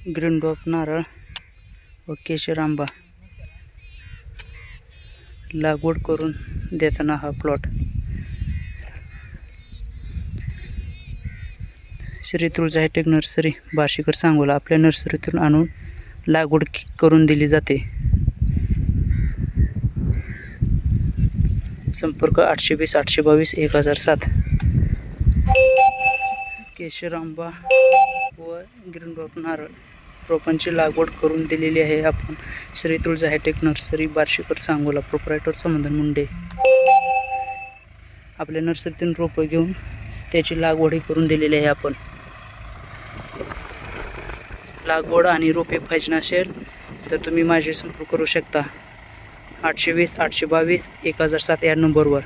Green drop नारळ व केशर आंबा लागवड करून देताना हा plot Shri Tulja hitech nursery Barshikar Sangola आपल्या नर्सरीतून आणून लागवड करून दिली जाते। संपर्क 820 822 1007। केशर आंबा व ग्रीन ड्रॉप नारळ रोपांची लागवड करून दिलेली आहे आपण Shri Tulja hitech nursery Barshikar Sangola. Proprietor समाधान मुंडे आपल्या नर्सरीतून रोपं घेऊन त्याची लागवड करून दिलेली आहे आपण। लागवड आणि रोपे पाहिजे असेल तर तुम्ही माझे संपर्क करू शकता 820 822 1007 या नंबरवर।